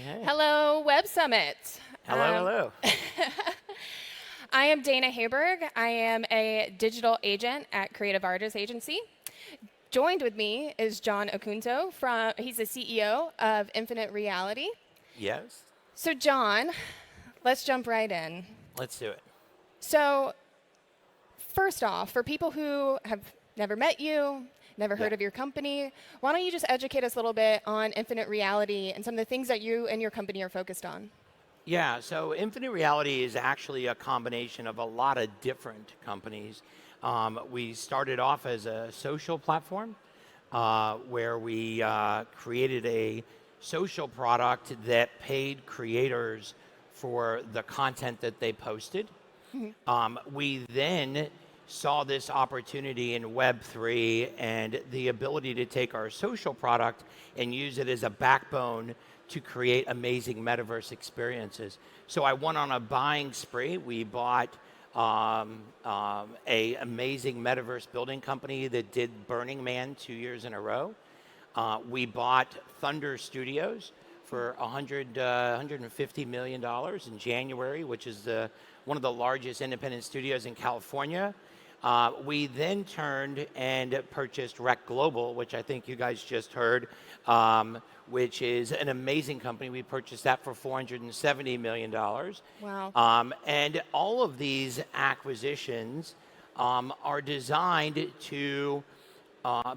Hey. Hello, Web Summit. Hello. I am Dana Hayberg. I am a digital agent at Creative Artists Agency. Joined with me is John Acunto. He's the CEO of Infinite Reality. Yes. So, John, let's jump right in. Let's do it. So, first off, for people who have never met you, never heard Yeah. of your company, why don't you just educate us a little bit on Infinite Reality and some of the things that you and your company are focused on? Yeah, so Infinite Reality is actually a combination of a lot of different companies. We started off as a social platform where we created a social product that paid creators for the content that they posted. We then saw this opportunity in Web3 and the ability to take our social product and use it as a backbone to create amazing metaverse experiences. So I went on a buying spree. We bought a amazing metaverse building company that did Burning Man 2 years in a row. We bought Thunder Studios for $150 million in January, which is one of the largest independent studios in California. We then turned and purchased Rec Global, which I think you guys just heard, which is an amazing company. We purchased that for $470 million. Wow. And all of these acquisitions are designed to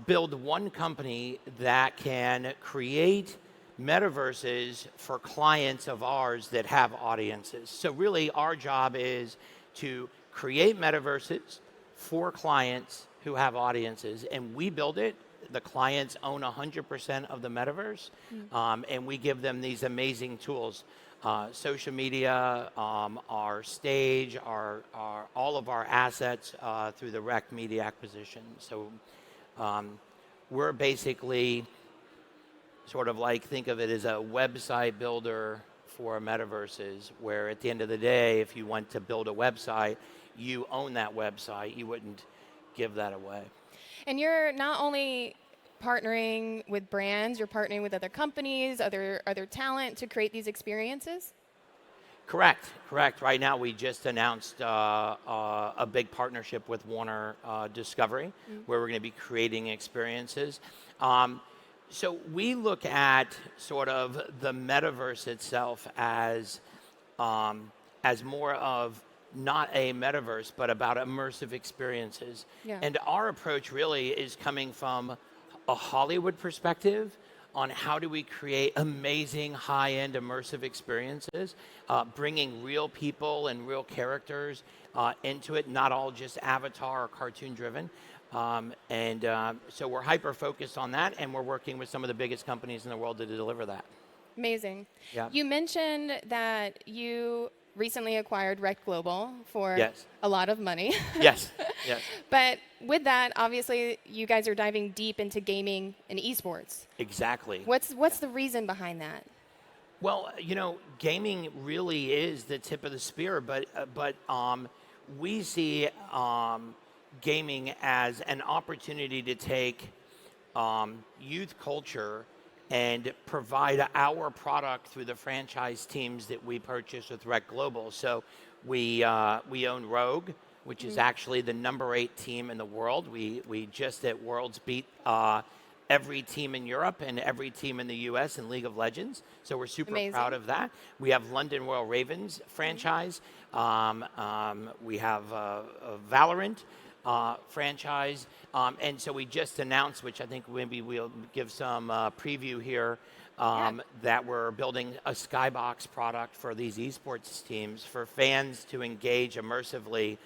build one company that can create metaverses for clients of ours that have audiences. So really our job is to create metaverses for clients who have audiences, and we build it. The clients own 100% of the metaverse, and we give them these amazing tools. Social media, our stage, all of our assets through the Rec Media acquisition. So we're basically sort of like, think of it as a website builder for metaverses, where at the end of the day, if you want to build a website, you own that website. You wouldn't give that away. And you're not only partnering with brands, you're partnering with other companies, other talent to create these experiences? Correct. Right now, we just announced a big partnership with Warner Discovery, where we're going to be creating experiences. So we look at sort of the metaverse itself as more of not a metaverse, but about immersive experiences. Yeah. And our approach really is coming from a Hollywood perspective on how do we create amazing high-end immersive experiences, bringing real people and real characters into it, not all just avatar or cartoon driven. So we're hyper-focused on that, and we're working with some of the biggest companies in the world to deliver that. Amazing. Yeah. You mentioned that you recently acquired Rec Global for Yes. a lot of money. Yes. But with that, obviously, you guys are diving deep into gaming and esports. Exactly. What's the reason behind that? Well, gaming really is the tip of the spear, but we see gaming as an opportunity to take youth culture and provide our product through the franchise teams that we purchase with Rec Global. So we own Rogue, which is actually the number 8 team in the world. We just at Worlds beat every team in Europe and every team in the US in League of Legends. So we're super Amazing. proud of that. We have London Royal Ravens franchise. We have a Valorant franchise. And so we just announced, which I think maybe we'll give some preview here, that we're building a Skybox product for these esports teams for fans to engage immersively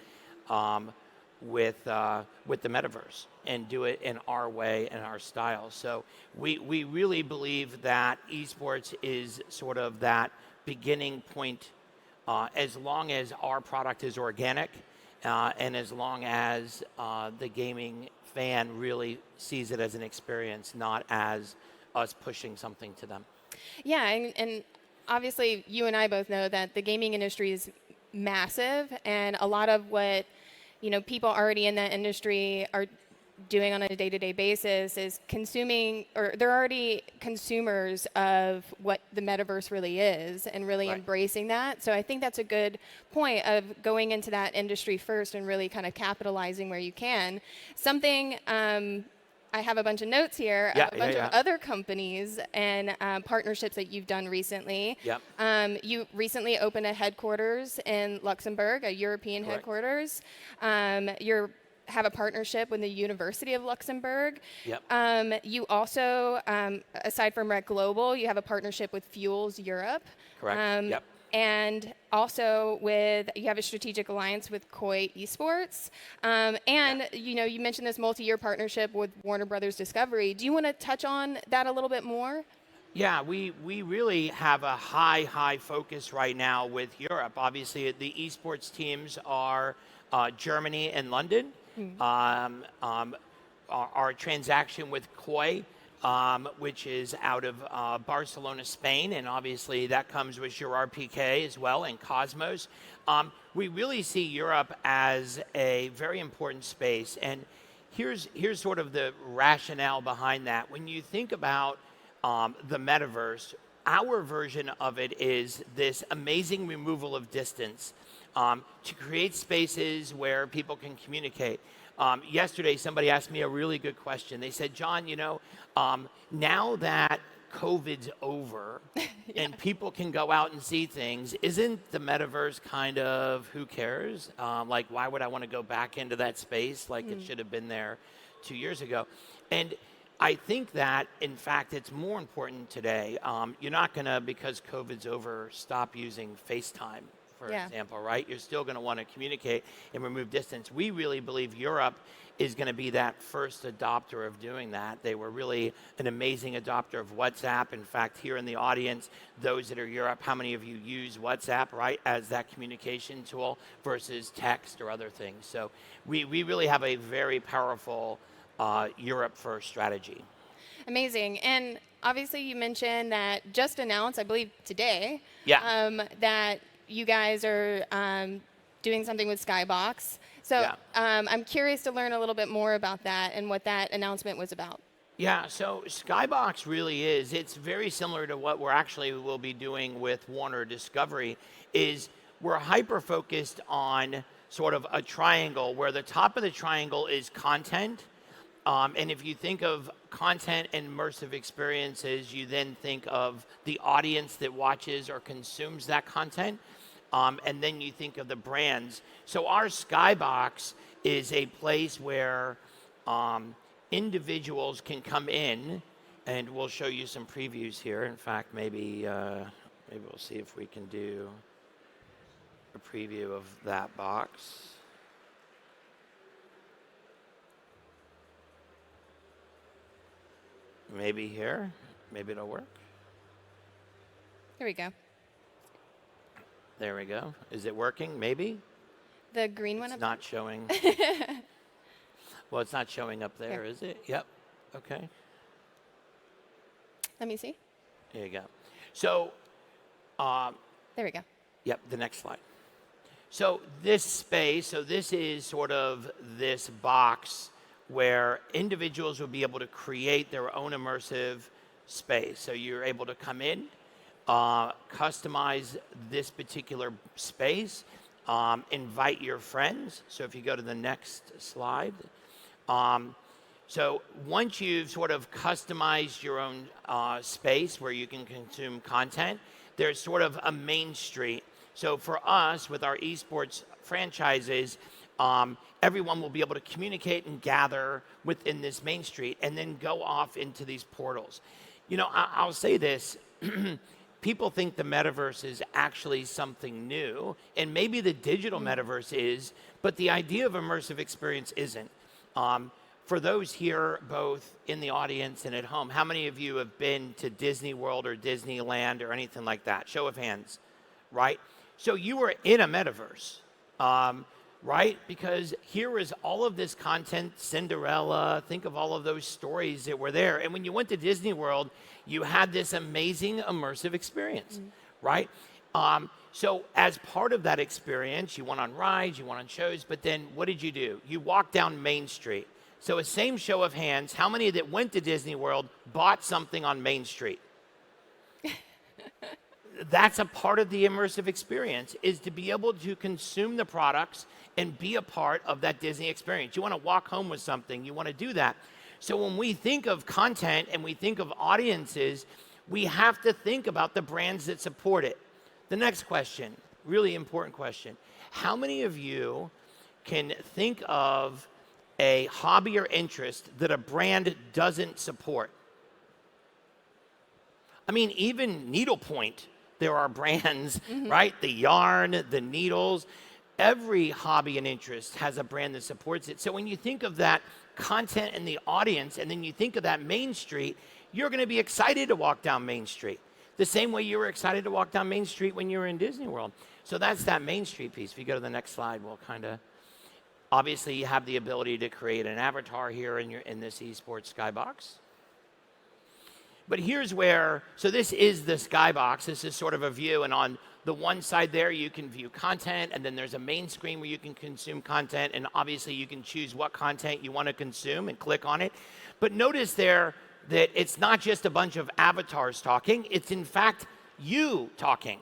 with the metaverse and do it in our way and our style. So we really believe that esports is sort of that beginning point, as long as our product is organic and as long as the gaming fan really sees it as an experience, not as us pushing something to them. Yeah, and obviously you and I both know that the gaming industry is massive, and a lot of what people already in that industry are doing on a day-to-day basis is consuming, or they're already consumers of what the metaverse really is and really Right. embracing that. So I think that's a good point of going into that industry first and really kind of capitalizing where you can. Something I have a bunch of notes here Yeah, of a yeah, bunch yeah. of other companies and partnerships that you've done recently. Yep. You recently opened a headquarters in Luxembourg, a European Correct. headquarters. You have a partnership with the University of Luxembourg. Yep. You also, aside from Rec Global, you have a partnership with Fuels Europe. Correct. Yep. And also you have a strategic alliance with Koi Esports. And Yeah. you mentioned this multi-year partnership with Warner Brothers Discovery. Do you want to touch on that a little bit more? Yeah, we really have a high focus right now with Europe. Obviously, the esports teams are Germany and London. Our transaction with Koi, which is out of Barcelona, Spain, and obviously that comes with Gerard Piqué as well and Cosmos. We really see Europe as a very important space, and here's sort of the rationale behind that. When you think about the metaverse, our version of it is this amazing removal of distance to create spaces where people can communicate. Yesterday, somebody asked me a really good question. They said, John, now that COVID's over and people can go out and see things, isn't the metaverse kind of who cares? Like, why would I want to go back into that space? Like, it should have been there 2 years ago. And I think that, in fact, it's more important today. You're not going to, because COVID's over, stop using FaceTime, for example, right? You're still going to want to communicate and remove distance. We really believe Europe is going to be that first adopter of doing that. They were really an amazing adopter of WhatsApp. In fact, here in the audience, those that are Europe, how many of you use WhatsApp, right, as that communication tool versus text or other things? So we really have a very powerful Europe first strategy. Amazing. And obviously you mentioned that just announced, I believe today, that you guys are doing something with Skybox. So I'm curious to learn a little bit more about that and what that announcement was about. Yeah, so Skybox really is, it's very similar to what we'll be doing with Warner Discovery, is we're hyper-focused on sort of a triangle where the top of the triangle is content. And if you think of content and immersive experiences, you then think of the audience that watches or consumes that content. And then you think of the brands. So our Skybox is a place where individuals can come in, and we'll show you some previews here. In fact, maybe we'll see if we can do a preview of that box. Maybe here. Maybe it'll work. Here we go. There we go. Is it working? Maybe? The green one? It's not showing. Well, it's not showing up there, is it? Yep. Okay. Let me see. There you go. So, there we go. yep, the next slide. So this space, this is sort of this box where individuals will be able to create their own immersive space. So you're able to come in, customize this particular space, invite your friends. So if you go to the next slide. So once you've sort of customized your own space where you can consume content, there's sort of a main street. So for us, with our esports franchises, everyone will be able to communicate and gather within this main street and then go off into these portals. You know, I'll say this. People think the metaverse is actually something new, and maybe the digital metaverse is, but the idea of immersive experience isn't. For those here, both in the audience and at home, how many of you have been to Disney World or Disneyland or anything like that? Show of hands, right? So you were in a metaverse, right? Because here is all of this content, Cinderella, think of all of those stories that were there. And when you went to Disney World, you had this amazing immersive experience, right? So as part of that experience, you went on rides, you went on shows, but then what did you do? You walked down Main Street. So a same show of hands, how many that went to Disney World bought something on Main Street? That's a part of the immersive experience, is to be able to consume the products and be a part of that Disney experience. You want to walk home with something, you want to do that. So when we think of content and we think of audiences, we have to think about the brands that support it. The next question, really important question. How many of you can think of a hobby or interest that a brand doesn't support? I mean, even needlepoint, there are brands, right? The yarn, the needles, every hobby and interest has a brand that supports it. So when you think of that content and the audience, and then you think of that Main Street, you're going to be excited to walk down Main Street. The same way you were excited to walk down Main Street when you were in Disney World. So that's that Main Street piece. If you go to the next slide, we'll kind of, obviously you have the ability to create an avatar here in this esports skybox. But here's where, so this is the skybox. This is sort of a view, and on the one side there, you can view content, and then there's a main screen where you can consume content, and obviously you can choose what content you want to consume and click on it. But notice there that it's not just a bunch of avatars talking, it's in fact you talking.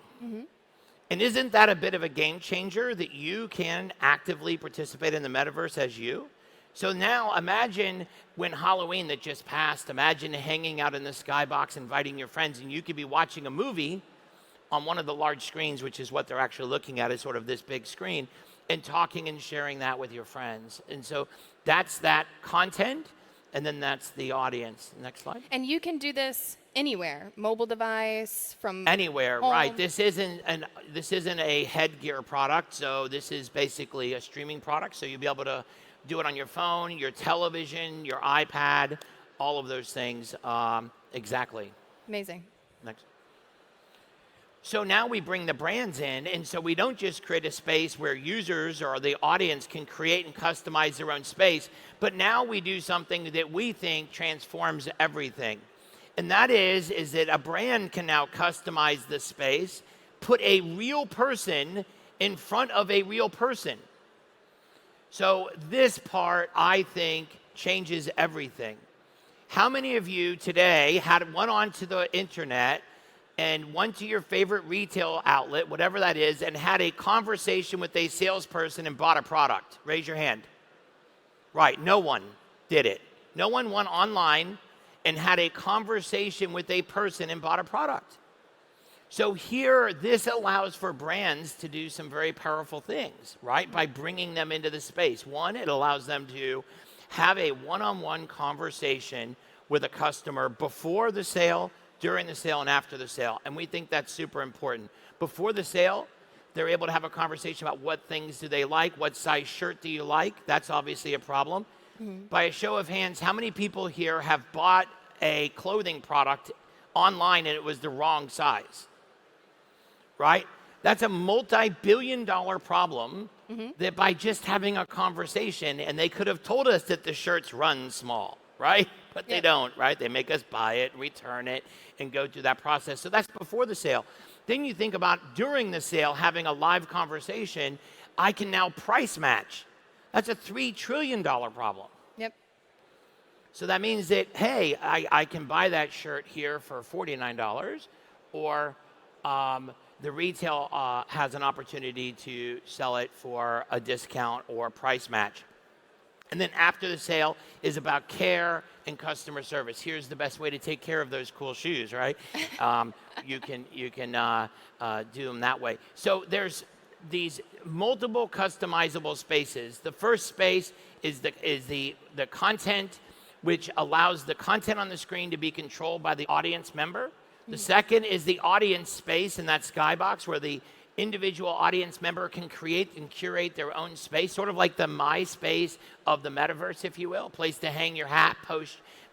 And isn't that a bit of a game changer, that you can actively participate in the metaverse as you? So now imagine when Halloween that just passed, imagine hanging out in the skybox, inviting your friends, and you could be watching a movie on one of the large screens, which is what they're actually looking at, is sort of this big screen, and talking and sharing that with your friends. And so that's that content, and then that's the audience. Next slide. And you can do this anywhere, mobile device, from anywhere, home. right? This isn't a headgear product, so this is basically a streaming product. So you'll be able to do it on your phone, your television, your iPad, all of those things. Exactly. Amazing. Next. So now we bring the brands in, and so we don't just create a space where users or the audience can create and customize their own space, but now we do something that we think transforms everything. And that is that a brand can now customize the space, put a real person in front of a real person. So this part, I think, changes everything. How many of you today went onto the internet and went to your favorite retail outlet, whatever that is, and had a conversation with a salesperson and bought a product? Raise your hand. Right, no one did it. No one went online and had a conversation with a person and bought a product. So here, this allows for brands to do some very powerful things, right? By bringing them into the space. One, it allows them to have a one-on-one conversation with a customer before the sale, during the sale, and after the sale. And we think that's super important. Before the sale, they're able to have a conversation about what things do they like, what size shirt do you like? That's obviously a problem. By a show of hands, how many people here have bought a clothing product online and it was the wrong size? Right? That's a multi-billion-dollar problem that by just having a conversation, and they could have told us that the shirts run small, right? But they don't, right? They make us buy it, return it, and go through that process. So that's before the sale. Then you think about during the sale, having a live conversation. I can now price match. That's a $3 trillion problem. Yep. So that means that, hey, I can buy that shirt here for $49, or the retail has an opportunity to sell it for a discount or price match. And then after the sale is about care and customer service. Here's the best way to take care of those cool shoes, right? You can do them that way. So there's these multiple customizable spaces. The first space is the content, which allows the content on the screen to be controlled by the audience member. The second is the audience space in that skybox, where the individual audience member can create and curate their own space, sort of like the MySpace of the metaverse, if you will, a place to hang your hat,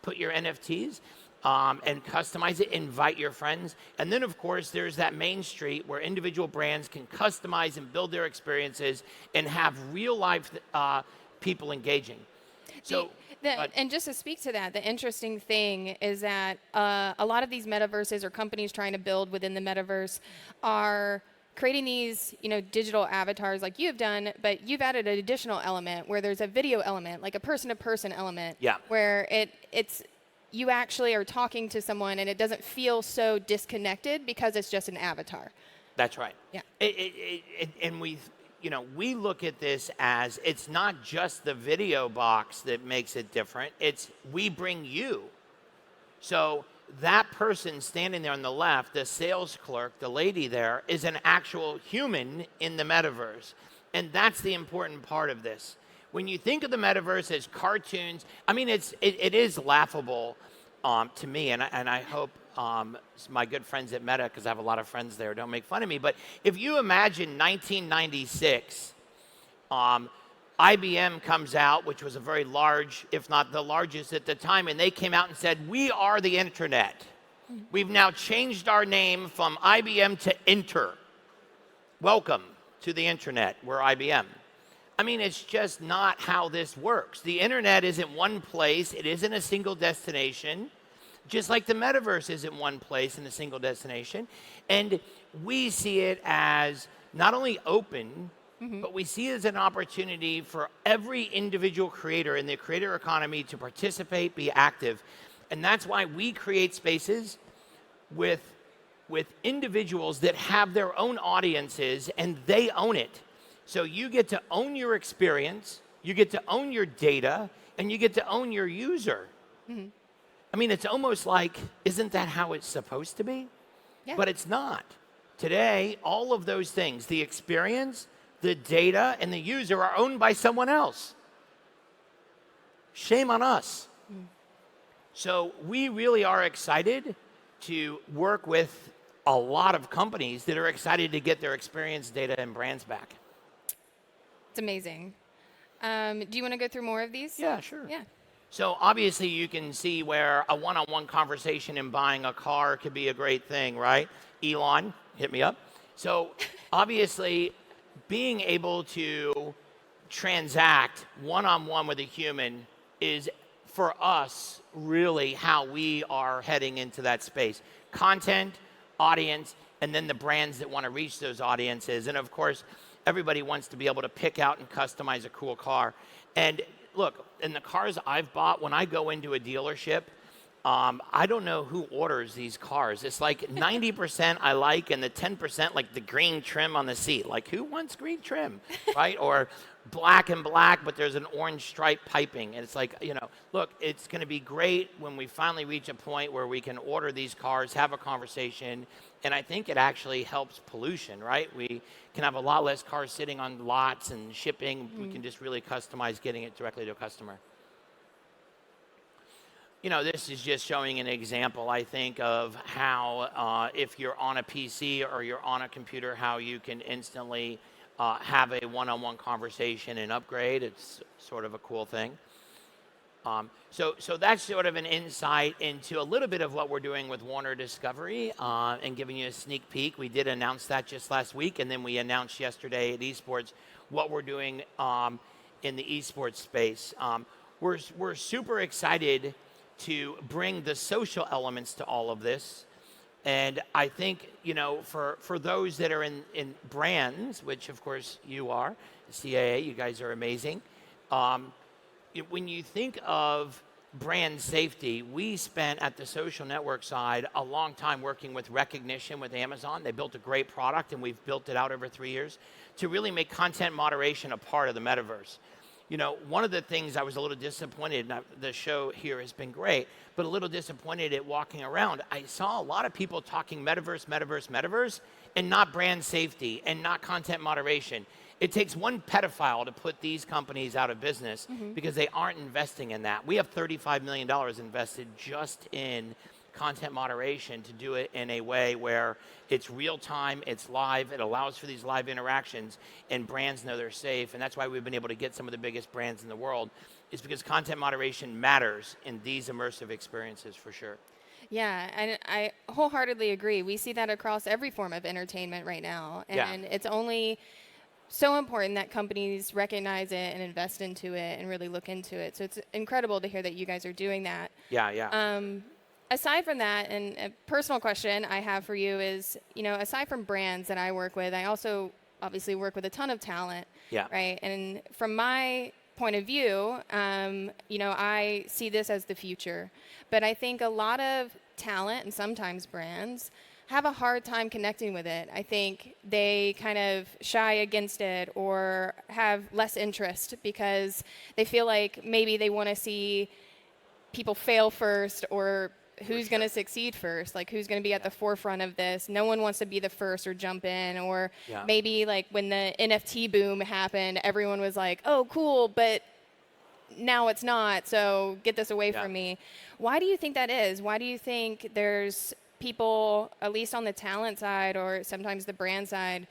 put your NFTs, and customize it, invite your friends. And then, of course, there's that Main Street where individual brands can customize and build their experiences and have real-life people engaging. So. And just to speak to that, the interesting thing is that a lot of these metaverses or companies trying to build within the metaverse are creating these, digital avatars like you've done, but you've added an additional element where there's a video element, like a person-to-person element, Yeah. where it's you actually are talking to someone and it doesn't feel so disconnected because it's just an avatar. That's right. Yeah. And we look at this as it's not just the video box that makes it different. It's we bring you. So that person standing there on the left, the sales clerk, the lady there, is an actual human in the metaverse. And that's the important part of this. When you think of the metaverse as cartoons, I mean, it is laughable to me, and I hope my good friends at Meta, because I have a lot of friends there, don't make fun of me. But if you imagine 1996, IBM comes out, which was a very large, if not the largest at the time, and they came out and said, we are the internet. We've now changed our name from IBM to Inter. Welcome to the internet, we're IBM. I mean, it's just not how this works. The internet isn't one place, it isn't a single destination, just like the metaverse isn't one place and a single destination. And we see it as not only open, but we see it as an opportunity for every individual creator in the creator economy to participate, be active. And that's why we create spaces with individuals that have their own audiences and they own it. So you get to own your experience, you get to own your data, and you get to own your user. I mean, it's almost like, isn't that how it's supposed to be? Yeah. But it's not. Today, all of those things, the experience, the data, and the user are owned by someone else. Shame on us. So we really are excited to work with a lot of companies that are excited to get their experience, data, and brands back. It's amazing. Do you want to go through more of these? Yeah, sure. Yeah. So obviously you can see where a one-on-one conversation in buying a car could be a great thing, right? Elon, hit me up. So obviously being able to transact one-on-one with a human is, for us, really how we are heading into that space. Content, audience, and then the brands that want to reach those audiences. And of course, everybody wants to be able to pick out and customize a cool car. And look, in the cars I've bought, when I go into a dealership, I don't know who orders these cars. It's like 90% I like, and the 10% like the green trim on the seat. Like, who wants green trim, right? Or black and black, but there's an orange stripe piping. And it's like, look, it's going to be great when we finally reach a point where we can order these cars, have a conversation, and I think it actually helps pollution, right? We can have a lot less cars sitting on lots and shipping. We can just really customize getting it directly to a customer. This is just showing an example, I think, of how if you're on a PC or you're on a computer, how you can instantly have a one-on-one conversation and upgrade. It's sort of a cool thing. So that's sort of an insight into a little bit of what we're doing with Warner Discovery and giving you a sneak peek. We did announce that just last week, and then we announced yesterday at Esports what we're doing in the esports space. We're super excited to bring the social elements to all of this. And I think, for those that are in brands, which of course you are, CAA, you guys are amazing. When you think of brand safety, we spent at the social network side a long time working with recognition with Amazon. They built a great product, and we've built it out over 3 years to really make content moderation a part of the metaverse. One of the things I was a little disappointed, and the show here has been great, but a little disappointed at walking around. I saw a lot of people talking metaverse, and not brand safety and not content moderation. It takes one pedophile to put these companies out of business because they aren't investing in that. We have $35 million invested just in content moderation to do it in a way where it's real time, it's live, it allows for these live interactions, and brands know they're safe. And that's why we've been able to get some of the biggest brands in the world, is because content moderation matters in these immersive experiences for sure. Yeah, and I wholeheartedly agree. We see that across every form of entertainment right now. And it's only so important that companies recognize it and invest into it and really look into it. So it's incredible to hear that you guys are doing that. Yeah. aside from that, and a personal question I have for you is, aside from brands that I work with, I also obviously work with a ton of talent, Yeah. right? And from my point of view, I see this as the future. But I think a lot of talent and sometimes brands have a hard time connecting with it. I think they kind of shy against it or have less interest because they feel like maybe they want to see people fail first, or who's going to succeed first, like who's going to be at the forefront of this. No one wants to be the first or jump in, or maybe like when the NFT boom happened, everyone was like, oh, cool, but now it's not, so get this away from me. Why do you think that is? Why do you think there's people, at least on the talent side or sometimes the brand side,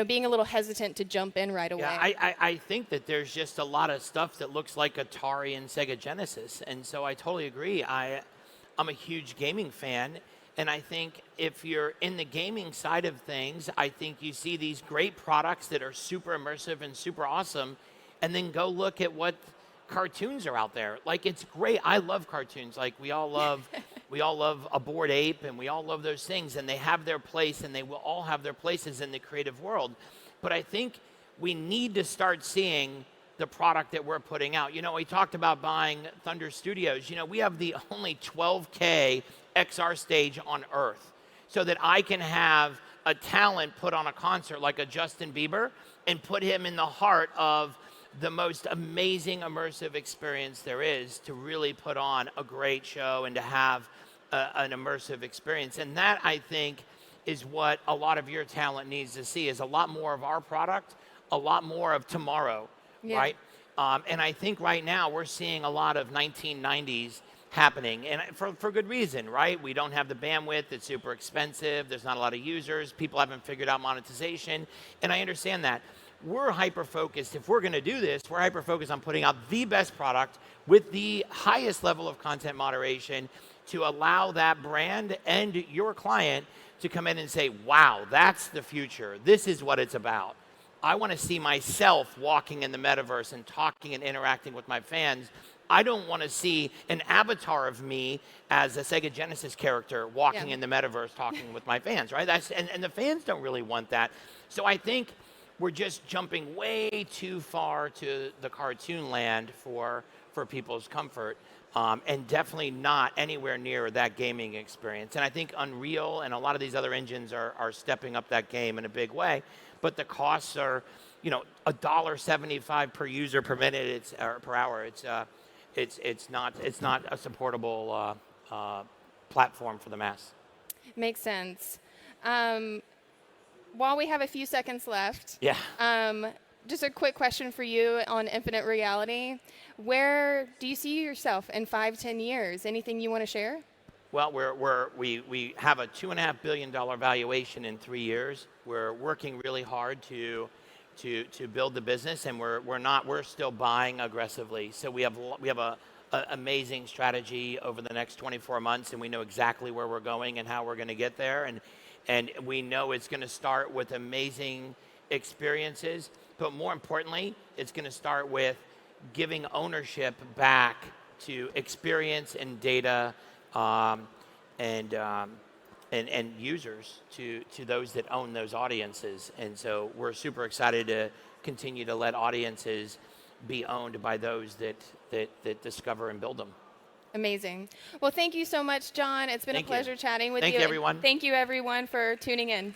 being a little hesitant to jump in right away? Yeah, I think that there's just a lot of stuff that looks like Atari and Sega Genesis, and so I totally agree. I'm a huge gaming fan, and I think if you're in the gaming side of things, I think you see these great products that are super immersive and super awesome, and then go look at what cartoons are out there. Like, it's great. I love cartoons. Like, we all love A Bored Ape, and we all love those things, and they have their place, and they will all have their places in the creative world. But I think we need to start seeing the product that we're putting out. We talked about buying Thunder Studios. We have the only 12K XR stage on Earth, so that I can have a talent put on a concert like a Justin Bieber and put him in the heart of the most amazing immersive experience there is, to really put on a great show and to have an immersive experience. And that, I think, is what a lot of your talent needs to see, is a lot more of our product, a lot more of tomorrow, right? And I think right now we're seeing a lot of 1990s happening, and for good reason, right? We don't have the bandwidth, it's super expensive, there's not a lot of users, people haven't figured out monetization, and I understand that. We're hyper-focused. If we're going to do this, we're hyper-focused on putting out the best product with the highest level of content moderation to allow that brand and your client to come in and say, wow, that's the future. This is what it's about. I want to see myself walking in the metaverse and talking and interacting with my fans. I don't want to see an avatar of me as a Sega Genesis character walking in the metaverse talking with my fans, right? And the fans don't really want that. So I think we're just jumping way too far to the cartoon land for people's comfort, and definitely not anywhere near that gaming experience. And I think Unreal and a lot of these other engines are stepping up that game in a big way, but the costs are, $1.75 per user per minute, or per hour. It's not a supportable platform for the mass. Makes sense. While we have a few seconds left, just a quick question for you on infinite reality. Where do you see yourself in 5-10 years? Anything you want to share? Well, we have a $2.5 billion valuation in 3 years. We're working really hard to build the business, and we're still buying aggressively. So we have a amazing strategy over the next 24 months, and we know exactly where we're going and how we're going to get there. And we know it's going to start with amazing experiences, but more importantly, it's going to start with giving ownership back to experience and data, and users, to those that own those audiences. And so we're super excited to continue to let audiences be owned by those that discover and build them. Amazing. Well, thank you so much, John. It's been a pleasure chatting with you. Thank you, everyone. Thank you, everyone, for tuning in.